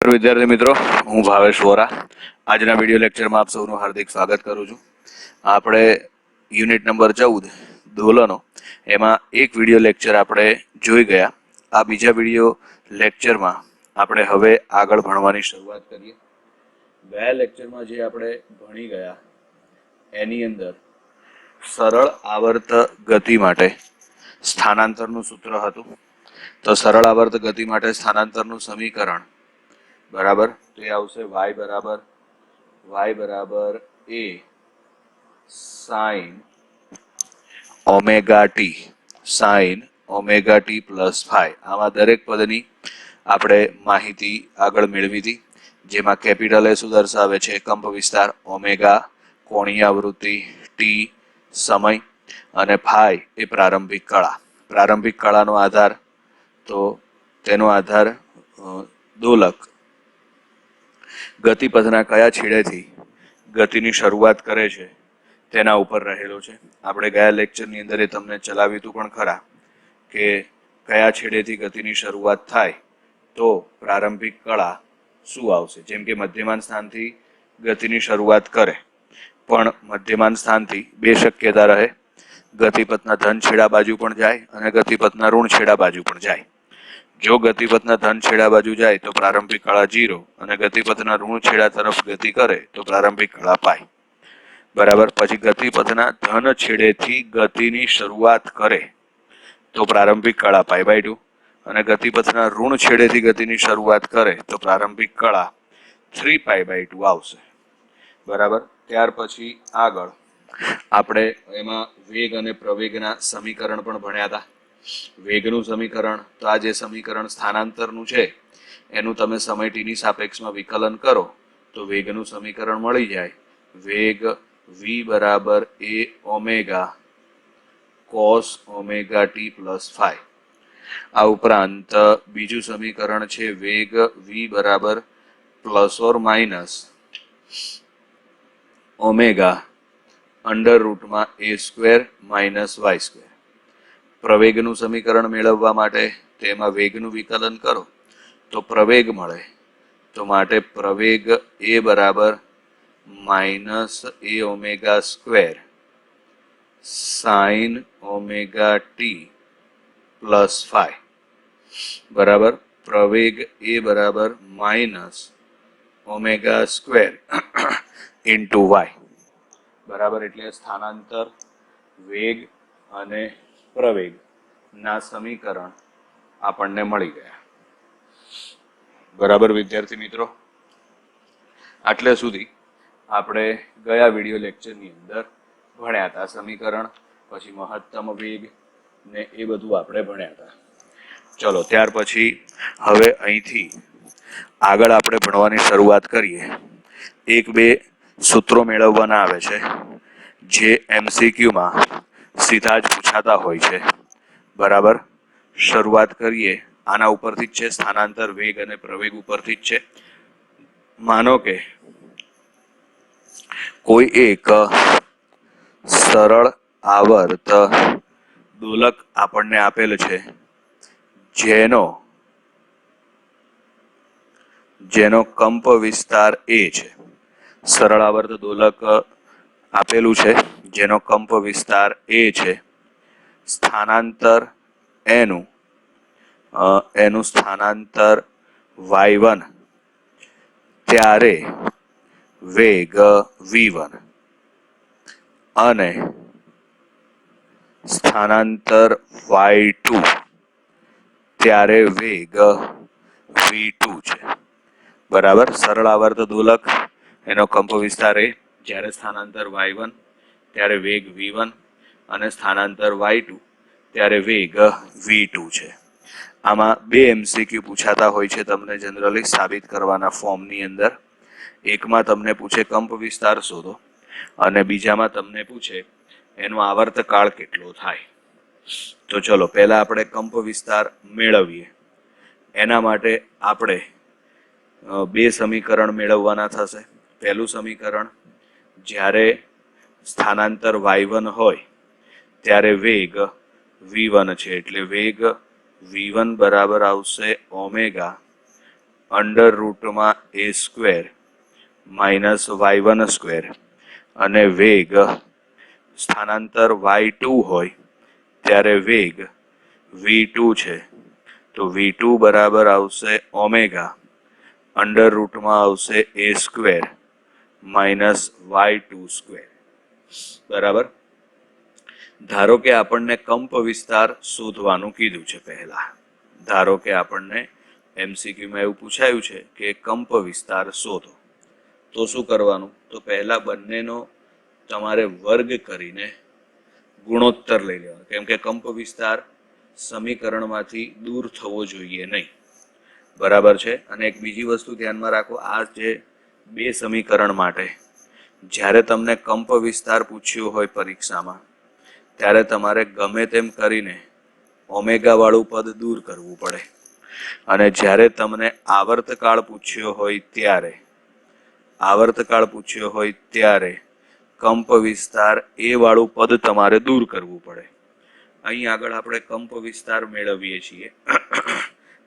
नमस्कार विद्यार्थी मित्रों, हूँ भावेश वोरा। આજના વિડીયો લેક્ચરમાં આપ સૌનું હાર્દિક સ્વાગત કરું છું। આપણે યુનિટ નંબર 14 દોલનો એમાં એક વિડીયો લેક્ચર આપણે જોઈ ગયા। આ બીજા વિડીયો લેક્ચરમાં આપણે હવે આગળ ભણવાની શરૂઆત કરીએ। ગયા લેક્ચરમાં જે આપણે ભણી ગયા એની અંદર સરળ આવર્ત ગતિ માટે સ્થાનાંતરનું સૂત્ર હતું। તો સરળ આવર્ત ગતિ માટે સ્થાનાંતરનું સમીકરણ बराबर तो ये आवशे y बराबर a sin omega T plus phi. आमा दरेक पदनी आपणे माहिती आगळ मेळवी हती, जेमां केपिटल ए शुं दर्शावे छे कंप विस्तार, ओमेगा कोणीय आवृत्ति, टी समय अने फाई ए प्रारंभिक कळा। प्रारंभिक कळानो आधार तो तेनो आधार दोलक गतिपथना कया छेडेथी गतिनी शरूआत करे छे तेना उपर रहेलो छे। आपणे गया लेक्चरनी अंदर तमने चलाव्युं हतुं पण खरा के कया छेडेथी गतिनी शरूआत थाय तो प्रारंभिक कळा शुं आवशे। जेम के मध्यमान स्थानथी गतिनी शरूआत करे पण मध्यमान स्थानथी बे शक्यता रहे, गतिपथना धन छेड़ा बाजू पण जाय अने गतिपथना ऋण छेड़ा बाजू पण जाय। जो गतिपथना धन छेड़ा बाजू जाए तो प्रारंभिक कळा 0 અને गतिपथना ऋण छेड़ा तरफ गति करे तो प्रारंभिक कळा पाई। बराबर। पछी गतिपथना धन छेड़ेथी गतिनी शरूआत करे तो प्रारंभिक कळा पाई बाय 2 અને गतिपथना ऋण छेड़ेथी गतिनी शरूआत करे तो प्रारंभिक कळा 3 पाई बाय 2 आवशे। बराबर। त्यार पछी आगळ आपणे एमां वेग अने प्रवेगना समीकरण पण भण्या हता। वेगનું समीकरण तो आ जे समीकरण स्थानांतरનું છે એનું તમે સમય ટીની સાપેક્ષમાં વિકલન કરો તો વેગનું સમીકરણ મળી જાય। વેગ v બરાબર a omega cos omega t plus 5। આ ઉપરાંત બીજું સમીકરણ છે વેગ v બરાબર plus or minus omega under રૂટમાં a square minus y square. प्रवेगનું समीकरण मेळववा माटे तेमां वेगનું विकलन करो तो प्रवेग मळे, तो माटे प्रवेग a बराबर minus a omega square sine omega T plus 5 बराबर। प्रवेग a बराबर minus omega square into y बराबर। एटले स्थानांतर वेग अने प्रवेग ना समीकरण आपने मळी गया। बराबर विद्यार्थी मित्रों, आटले सुधी आपणे गया विडियो लेक्चरनी अंदर भण्या हता। समीकरण पछी महत्तम वेग ने ए बधुं आपणे भण्या हता। चलो त्यार पछी हवे अहींथी आगळ आपणे भणवानी शरूआत करीए। एक बे सूत्रों मेळववाना आवे छे जे एमसीक्यू मां सीधा ज पूछाता होय छे। बराबर। शरूआत करिए आना उपरथी ज छे, स्थानांतर वेग अने प्रवेग उपरथी ज छे। मानो के कोई एक सरळ आवर्त दोलक आपणने आपेल छे जेनो कंप विस्तार ए छे। सरळ आवर्त दोलक आपेलू छे जेनो कंप विस्तार ए छे। स्थानांतर एनु स्थानांतर y1 त्यारे वेग v1 अने स्थानांतर y2 त्यारे वेग v2 छे। बराबर। सरल आवर्त दोलक एनो कंप विस्तार ए, ज्यारे स्थानांतर y1 त्यारे वेग v1 अने स्थानांतर y2 त्यारे वेग v2 छे। आमां बे एमसीक्यू पूछाता होय छे तमने जनरली साबित करवाना फॉर्मनी अंदर। एकमां तमने पूछे कंप विस्तार शोधो अने बीजामां तमने पूछे एनो आवर्त काळ केटलो थाय। तो चलो पहेला आपणे कंप विस्तार मेळवीए। एना माटे आपणे बे समीकरण मेळववाना थशे। पहेलुं समीकरण ज्यारे स्थानांतर y1 होय त्यारे वेग v1 छे, एटले वेग v1 बराबर आवशे ओमेगा અંડર રૂટમાં a square minus y1 square અને વેગ સ્થાનાંતર y2 હોય ત્યારે વેગ v2 છે, તો v2 બરાબર આવશે ઓમેગા અંડર રૂટમાં આવશે a square minus y2 square. બરાબર. ધારો કે આપણને કંપ વિસ્તાર શોધવાનું કીધું છે. પહેલા ધારો કે આપણને એમસીક્યુમાં એવું પૂછાયું છે કે કંપ વિસ્તાર શોધો, તો શું કરવાનું? તો પહેલા બંનેનો તમારે વર્ગ કરીને ગુણોત્તર લઈ લેવાનો, કેમ કે કંપ વિસ્તાર સમીકરણમાંથી દૂર થવો જોઈએ નહીં. બરાબર છે. અને એક બીજી વસ્તુ ધ્યાનમાં રાખો, આ જે બે સમીકરણ માટે જ્યારે તમને કંપ વિસ્તાર પૂછ્યો હોય પરીક્ષામાં, ત્યારે તમારે ગમે તેમ કરીને ઓમેગા વાળું પદ દૂર કરવું પડે. અને જ્યારે તમને આવર્તકાળ પૂછ્યો હોય ત્યારે કંપ વિસ્તાર એ વાળું પદ તમારે દૂર કરવું પડે. અહીં આગળ આપણે કંપ વિસ્તાર મેળવીએ છીએ,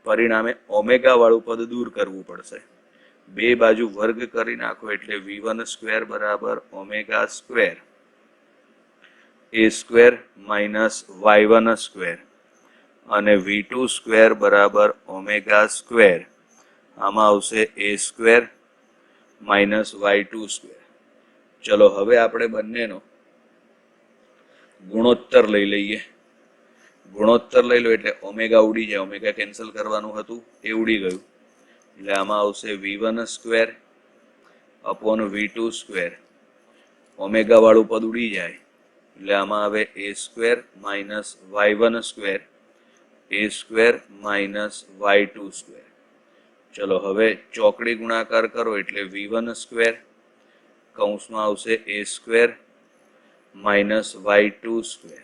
પરિણામે ઓમેગા વાળું પદ દૂર કરવું પડશે. બે બાજુ વર્ગ કરી નાખો એટલે v1 સ્ક્વેર બરાબર omega square a square minus y1 square અને v2 સ્ક્વેર બરાબર ઓમેગા સ્ક્વેર. આમાં આવશે a square minus y2 square. ચલો હવે આપણે બંનેનો ગુણોત્તર લઈ લઈએ. ગુણોત્તર લઈ લો એટલે ઓમેગા ઉડી જાય, ઓમેગા કેન્સલ કરવાનું હતું એ ઉડી ગયું, એટલે આમાં આવશે v1 square upon v2 square. Omega વાળું પદ ઉડી જાય એટલે આમાં આવે a square minus y1 square, a square minus y2 square. ચલો હવે ચોકડી ગુણાકાર કરો એટલે v1 સ્ક્વેર કૌંસમાં આવશે a square minus y2 square,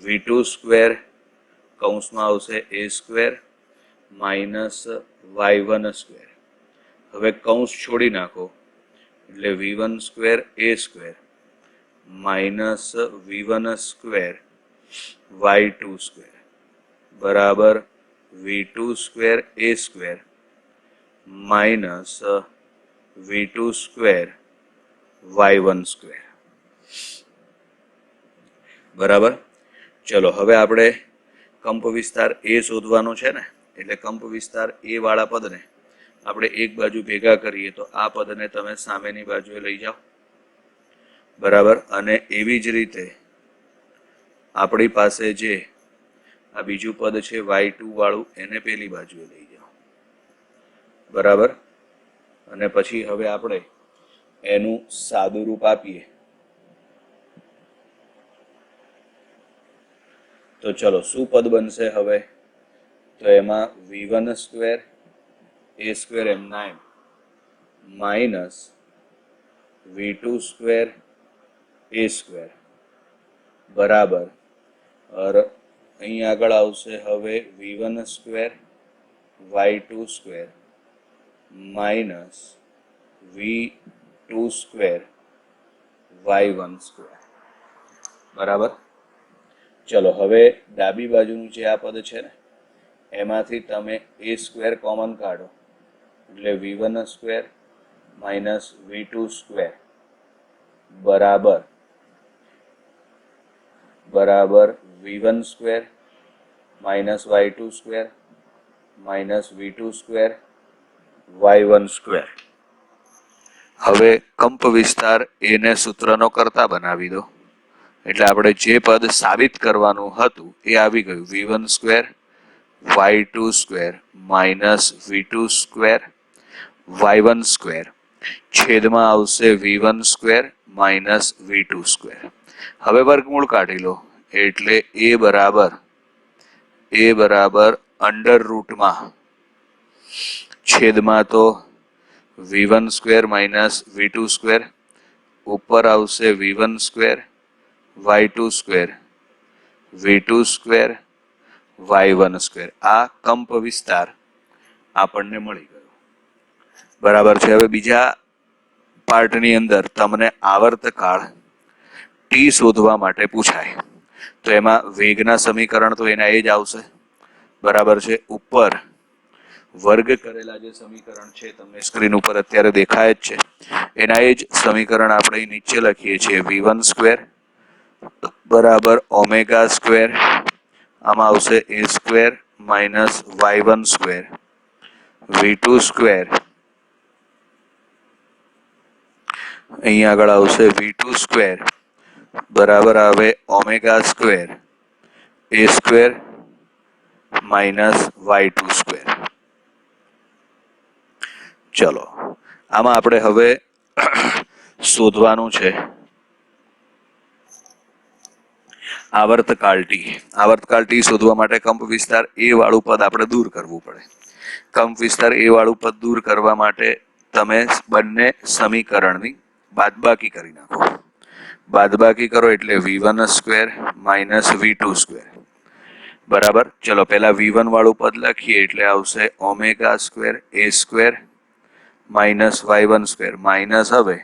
v2 square કૌંસમાં આવશે a square minus y1 square. હવે કૌંસ છોડી નાખો એટલે v1 square a square minus v1 square y2 square બરાબર v2 square a square minus v2 square y1 square. બરાબર. ચલો હવે આપણે કંપ વિસ્તાર એ શોધવાનો છે ને, એટલે કંપ વિસ્તાર એ વાળા પદને આપણે એક બાજુ ભેગા કરીએ તો આ પદને તમે સામેની બાજુએ લઈ જાઓ. બરાબર. અને એવી જ રીતે આપણી પાસે જે આ બીજું પદ છે y2 વાળું, એને પેલી બાજુએ લઈ જાઓ. બરાબર. અને પછી હવે આપણે એનું સાદું રૂપ આપીએ તો ચલો શું પદ બનશે હવે? તો એમાં v1 સ્ક્વેર a સ્ક્વેર એમના એમ minus v2 square a square બરાબર અહીં આગળ આવશે હવે v1 square y2 square minus v2 square y1 square. બરાબર. ચલો હવે ડાબી બાજુનું જે આ પદ છે ને, એમાંથી તમે a સ્ક્વેર કોમન કાઢો એટલે v1 square minus v2 square બરાબર v1 square minus y2 square minus v2 square y1 square. હવે કંપ વિસ્તાર એને સૂત્રનો કરતા બનાવી દો, એટલે આપણે જે પદ સાબિત કરવાનું હતું એ આવી ગયું. v1 square y2 square minus v2 square y1 square છેદમાં આવશે v1 square minus v2 square. હવે વર્ગમૂળ કાઢી લો એટલે a બરાબર અંડર રૂટમાં છેદમાં તો v1 square minus v2 square, ઉપર આવશે v1 square y2 square v2 square y1 square. આ કંપ વિસ્તાર આપણને મળી ગયો. બરાબર છે. હવે બીજા પાર્ટની અંદર તમને આવર્તકાળ ટી શોધવા માટે પૂછાય તો એમાં વેગના સમીકરણ તો એના એ જ આવશે. બરાબર છે. ઉપર વર્ગ કરેલા જે સમીકરણ છે તમને સ્ક્રીન ઉપર અત્યારે દેખાય જ છે, એના એ જ સમીકરણ આપણે નીચે લખીએ છીએ v1 સ્ક્વેર બરાબર ઓમેગા સ્ક્વેર, આમાં આવશે a square minus y1 square v2 square, અહીંયા આગળ આવશે v2 સ્ક્વેર બરાબર આવે omega square a square minus y2 square. ચલો આમાં આપણે હવે શોધવાનું છે આવર્તકાળ ટી. આવર્તકાળ ટી શોધવા માટે કંપ વિસ્તાર એ વાળું પદ આપણે દૂર કરવું પડે. કંપ વિસ્તાર એ વાળું પદ દૂર કરવા માટે તમે બંને સમીકરણની બાદબાકી કરી નાખો. બાદબાકી કરો એટલે v1 square minus v2 square બરાબર. ચલો પહેલા v1 વાળું પદ લખીએ એટલે આવશે omega square a square minus y1 square minus હવે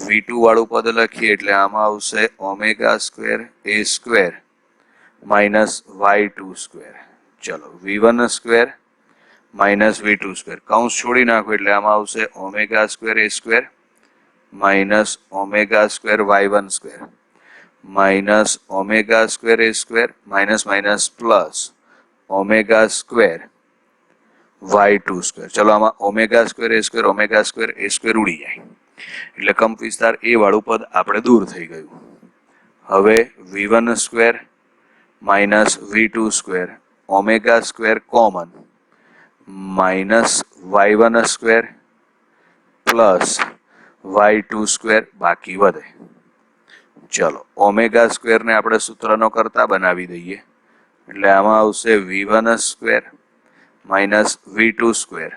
v2 વાળું પદ લખીએ એટલે આમાં આવશે omega square a square minus y2 square. ચલો v1 square minus v2 square કૌંસ છોડી નાખો એટલે આમાં આવશે omega square a square minus omega square y1 square minus omega square a square minus minus plus omega square y2 square. ચલો આમાં omega square a square ઉડી જાય એટલે કંપ વિસ્તાર એ વાળું પદ આપણે દૂર થઈ ગયું. હવે v1 square minus v2 square omega square common minus y1 square plus y2 square બાકી વધે. ચલો ઓમેગા સ્ક્વેર ને આપણે સૂત્રનો કરતા બનાવી દઈએ એટલે આમાં આવશે v1 square minus v2 square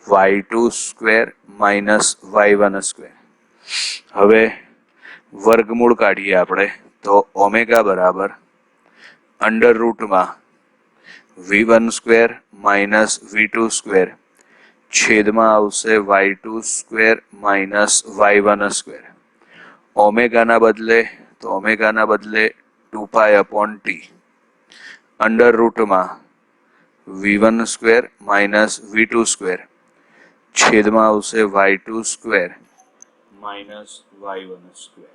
y2 square minus y1 square. હવે વર્ગમૂળ કાઢીએ આપણે તો ઓમેગા બરાબર અંડર રૂટમાં v1 square minus v2 square છેદમાં આવશે y2 square minus y1 square. ઓમેગાના બદલે 2 પાઈ અપોન ટી અંડર રૂટમાં v1 square minus v2 square છેદમાં આવશે y2 square minus y1 square.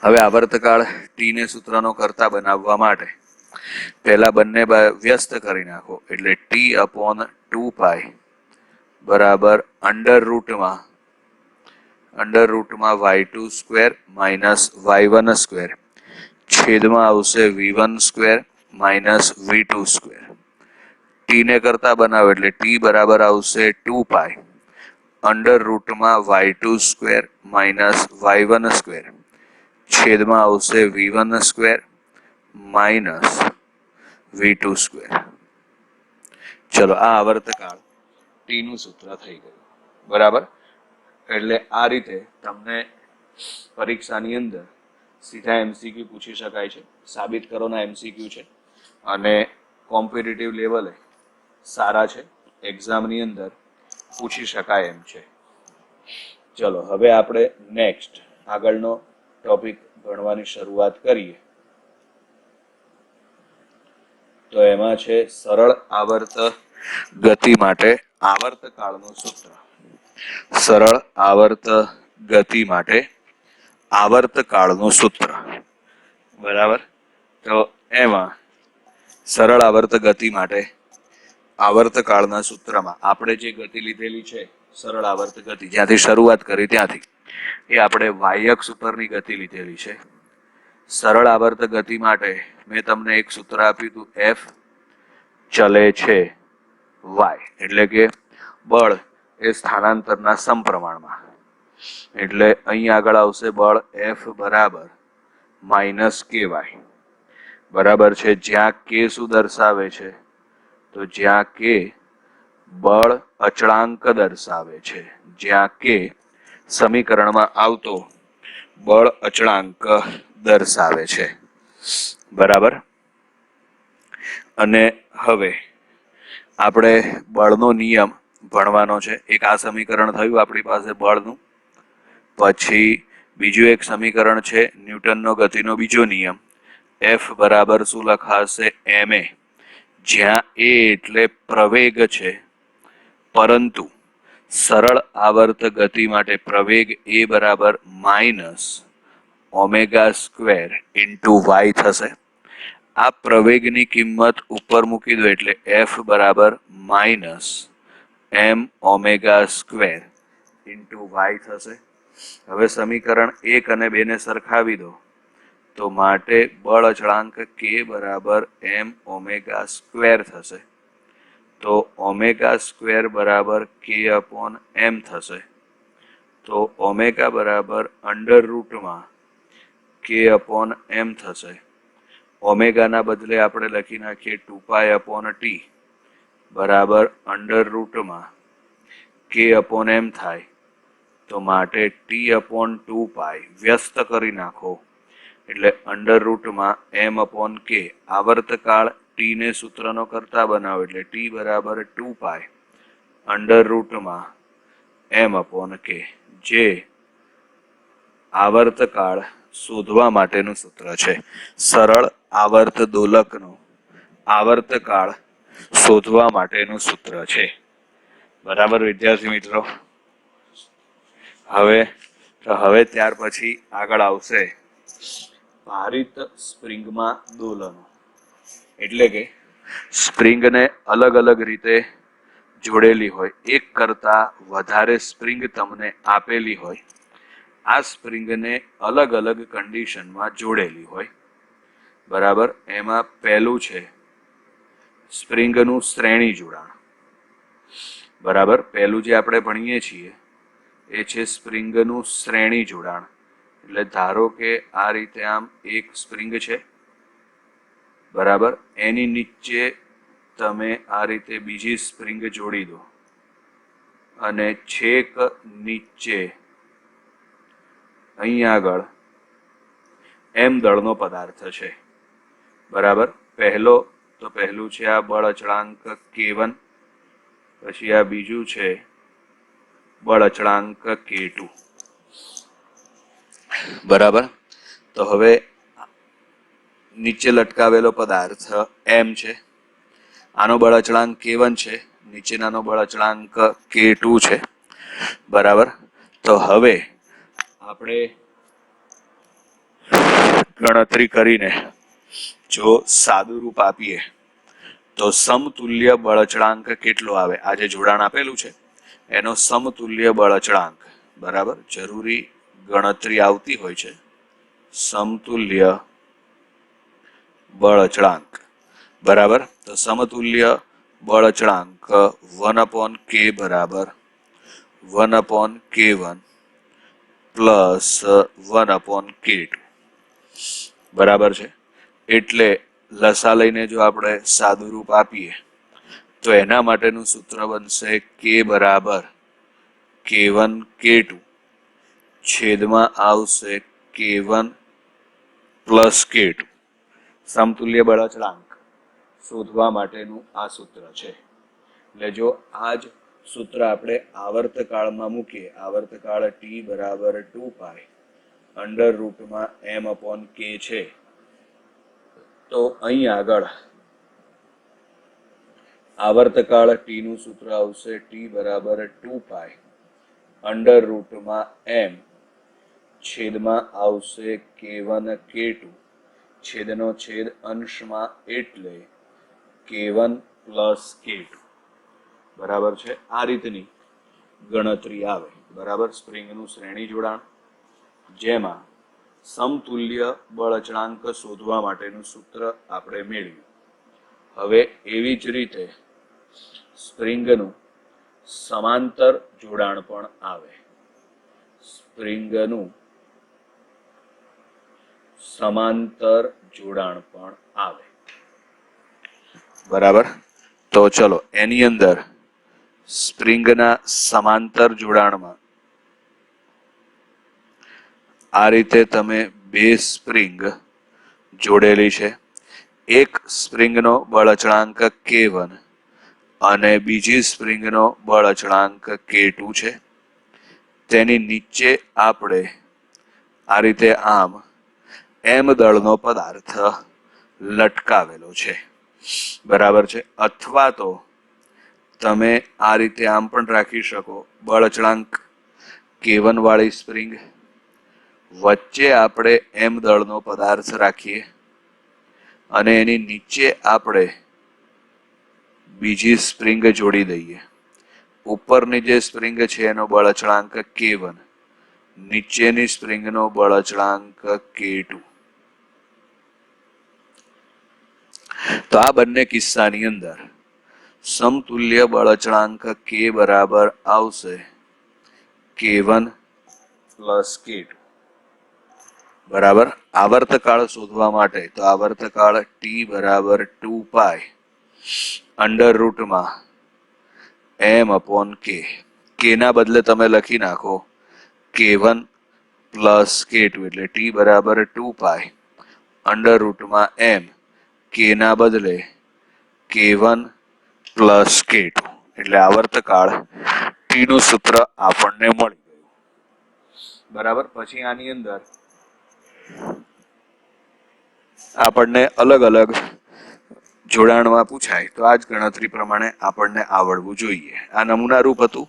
હવે આવર્તકાળ ટી ને સૂત્રનો કરતા બનાવવા માટે પહેલા બંને વ્યસ્ત કરી નાખો એટલે ટી અપોન 2 પાઈ બરાબર અંડર રૂટમાં y2 square minus y1 square છેદમાં આવશે v1 square minus v2 square. T ને કરતા બનાવો એટલે ટી બરાબર આવશે 2 પાઈ અંડર રૂટમાં y2 square minus y1 square છેદમાં આવશે v1 square minus v2 square. ચલો આ આવર્તકાળ ટી નું સૂત્ર થઈ ગયું બરાબર. એટલે આ રીતે તમને પરીક્ષાની અંદર સીધા એમસીક્યુ પૂછી શકાય છે. સાબિત કરોના એમસીક્યુ છે અને કોમ્પિટિટિવ લેવલે સારા છે, એક્ઝામની અંદર પૂછી શકાય એમ છે. ચલો હવે આપણે નેક્સ્ટ આગળનો ટોપિક ભણવાની શરૂઆત કરીએ તો એમાં છે સરળ આવર્ત ગતિ માટે આવર્તકાળનું સૂત્ર. સરળ આવર્ત ગતિ માટે આવર્તકાળનું સૂત્ર બરાબર. તો એમાં સરળ આવર્ત ગતિ માટે આવર્તકાળના સૂત્રમાં આપણે જે ગતિ લીધેલી છે સરળ આવર્ત ગતિ જ્યાંથી શરૂઆત કરી ત્યાંથી એ આપણે y અક્ષ ઉપરની ગતિ લીધેલી છે. સરળ આવર્ત ગતિ માટે મેં તમને એક સૂત્ર આપ્યું હતું F ચલે છે y એટલે કે બળ એ સ્થાનાંતરના સમપ્રમાણમાં. એટલે અહીં આગળ આવશે બળ F બરાબર માઇનસ ky બરાબર છે. જ્યાં k શું દર્શાવે છે તો જ્યાં k બળ અચળાંક દર્શાવે છે. જ્યાં k સમીકરણમાં આવતો બળ અચળાંક દર્શાવે છે બરાબર. અને હવે આપણે બળનો નિયમ ભણવાનો છે. એક આ સમીકરણ થયું આપણી પાસે બળનું. પછી બીજું એક સમીકરણ છે ન્યૂટનનો ગતિનો બીજો નિયમ F બરાબર શું લખાશે ma જ્યાં એ એટલે પ્રવેગ છે, પરંતુ સરળ આવર્ત ગતિ માટે પ્રવેગ એ બરાબર minus omega square into Y થશે. આ પ્રવેગની કિંમત ઉપર મૂકી દો એટલે એફ બરાબર minus M omega square into Y થશે. હવે સમીકરણ 1 અને 2 ને સરખાવી દો તો માટે બળ અચળાંક કે બરાબર એમ ઓમેગા સ્ક્વેર થશે. તો ઓમેગા સ્ક્વેર બરાબર કે અપોન એમ થશે. તો ઓમેગા બરાબર અંડર રૂટમાં કે અપોન એમ થશે. ઓમેગાના બદલે આપણે લખી નાખીએ 2 અપોન ટી બરાબર અંડર રૂટમાં કે અપોન એમ થાય. તો માટે ટી અપોન 2 વ્યસ્ત કરી નાખો એટલે અંડર રૂટમાં એમ અપોન કે. આવર્તકાળ ટી ને સૂત્રનો કરતા બનાવો એટલે ટી બરાબર 2 અંડર રૂટમાં એમ અપોન કે, જે આવર્તકાળ શોધવા માટેનું સૂત્ર છે. સરળ આવર્ત દોલકનો આવર્તકાળ શોધવા માટેનું સૂત્ર છે. બરાબર વિદ્યાર્થી મિત્રો. હવે ત્યાર પછી આગળ આવશે ભારિત સ્પ્રિંગમાં દોલનો. એટલે કે સ્પ્રિંગને અલગ અલગ રીતે જોડેલી હોય, એક કરતા વધારે સ્પ્રિંગ તમને આપેલી હોય, આ સ્પ્રિંગને અલગ અલગ કન્ડિશનમાં જોડેલી હોય. બરાબર. એમાં પહેલું છે સ્પ્રિંગનું શ્રેણી જોડાણ. બરાબર. પહેલું જે આપણે ભણીએ છીએ એ છે સ્પ્રિંગનું શ્રેણી જોડાણ. એટલે ધારો કે આ રીતે આમ એક સ્પ્રિંગ છે. બરાબર. એની નીચે તમે આ રીતે બીજી સ્પ્રિંગ જોડી દો અને છેક નીચે અહીં આગળ એમ દળનો પદાર્થ છે. બરાબર. પહેલું છે આ બળ અચળાંક K1, પછી આ બીજું છે બળ અચળાંક K2. બરાબર. તો હવે નીચે લટકાવેલો પદાર્થ એમ છે, આનો બળ અચળાંક K1 છે, નીચેનાનો બળ અચળાંક K2 છે. બરાબર. તો હવે આપણે ગણતરી કરીને જો સાદું રૂપ આપીએ તો સમતુલ્ય બળ અચળાંક કેટલો આવે? આ જે જોડાણ આપેલું છે એનો સમતુલ્ય બળ અચળાંક. બરાબર. જરૂરી ગણતરી આવતી હોય છે. સમતુલ્ય બળ અચળાંક. બરાબર. તો સમતુલ્ય બળ અચળાંક 1/k બરાબર 1/k1 પ્લસ 1/k2. બરાબર છે. એટલે લસા લઈને જો આપણે સાદું રૂપ આપીએ તો એના માટેનું સૂત્ર બનશે k બરાબર K1 K2 છેદમાં આવશે K1 પ્લસ K2. સમતુલ્ય બળ અચળાંક શોધવા માટેનું આ સૂત્ર છે. એટલે જો આ જ સૂત્ર આપણે આવર્તકાળમાં મૂકીએ, આવર્તકાળ T બરાબર 2 અંડર રૂટમાં એમ અપોન કે છે, તો અહીં આગળ આવર્તકાળ T નું સૂત્ર આવશે T બરાબર 2 અંડર રૂટમાં એમ છેદમાં આવશે K1 K2 છેદનો છેદ અંશમાં એટલે K1 પ્લસ K2. બરાબર છે. આ રીતની ગણતરી આવે. બરાબર. સ્પ્રિંગનું શ્રેણી જોડાણ જેમાં સમતુલ્ય બળ અચળાંક શોધવા માટેનું સૂત્ર આપણે મેળવ્યું. હવે એવી જ રીતે સ્પ્રિંગનું સમાંતર જોડાણ પણ આવે. સ્પ્રિંગનું સમાંતર જોડાણ પણ આવે. બરાબર. તો ચલો એની અંદર સ્પ્રિંગના સમાંતર જોડાણમાં આ રીતે તમે બે સ્પ્રિંગ જોડેલી છે. એક સ્પ્રિંગનો બળ અચળાંક K1 અને બીજી સ્પ્રિંગનો બળ અચળાંક K2 છે. તેની નીચે આપણે આ રીતે આમ એમ દળનો પદાર્થ લટકાવેલો છે. બરાબર છે. અથવા તો તમે આ રીતે આમ પણ રાખી શકો, બળ અચળાંક K1 વાળી સ્પ્રિંગ, વચ્ચે આપણે M દળનો પદાર્થ રાખીએ અને એની નીચે આપણે બીજી સ્પ્રિંગ જોડી દઈએ. ઉપરની જે સ્પ્રિંગ છે એનો બળ અચળાંક K1, નીચેની સ્પ્રિંગનો બળ અચળાંક K2. તો આ બંને કિસ્સાની અંદર સમતુલ્ય બળ અચળાંક K બરાબર આવશે K1 પ્લસ K2. બરાબર. આવર્તકાળ શોધવા માટે તો આવર્તકાળ T બરાબર 2 પાઈ અંડર રૂટમાં M અપોન K. K ના બદલે તમે લખી નાખો K1 પ્લસ K2 એટલે T બરાબર 2 પાઈ અંડર રૂટમાં M. K ના બદલે K1 પ્લસ K2 એટલે આવર્તકાળ T નું સૂત્ર આપણને મળી ગયું. બરાબર. પછી આની અંદર આપણને અલગ અલગ જોડાણમાં પૂછાય તો આ જ ગણતરી પ્રમાણે આપણને આવડવું જોઈએ. આ નમૂના રૂપ હતું.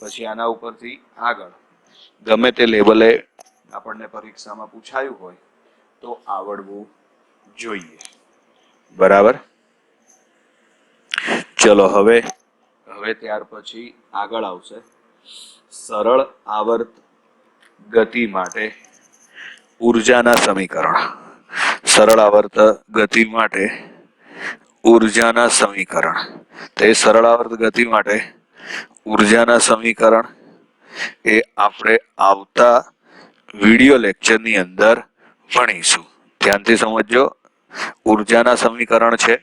પછી આના ઉપરથી આગળ ગમે તે લેવલે આપણને પરીક્ષામાં પૂછાયું હોય તો આવડવું જોઈએ. બરાબર. ચલો હવે ત્યાર પછી આગળ આવશે સરળ આવર્ત ગતિ માટે ઉર્જાના સમીકરણ. સરળ આવર્ત ગતિ માટે ઉર્જાના સમીકરણ. તે સરળ આવર્ત ગતિ માટે ઉર્જાના સમીકરણ એ આપણે આવતા વિડિયો લેક્ચરની અંદર ભણીશું. ધ્યાનથી સમજજો. ઉર્જાના સમીકરણ છે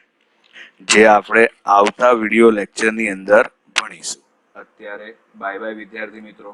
જે આપણે આવતા વિડિયો લેક્ચરની અંદર ભણીશું. અત્યારે બાય બાય વિદ્યાર્થી મિત્રો.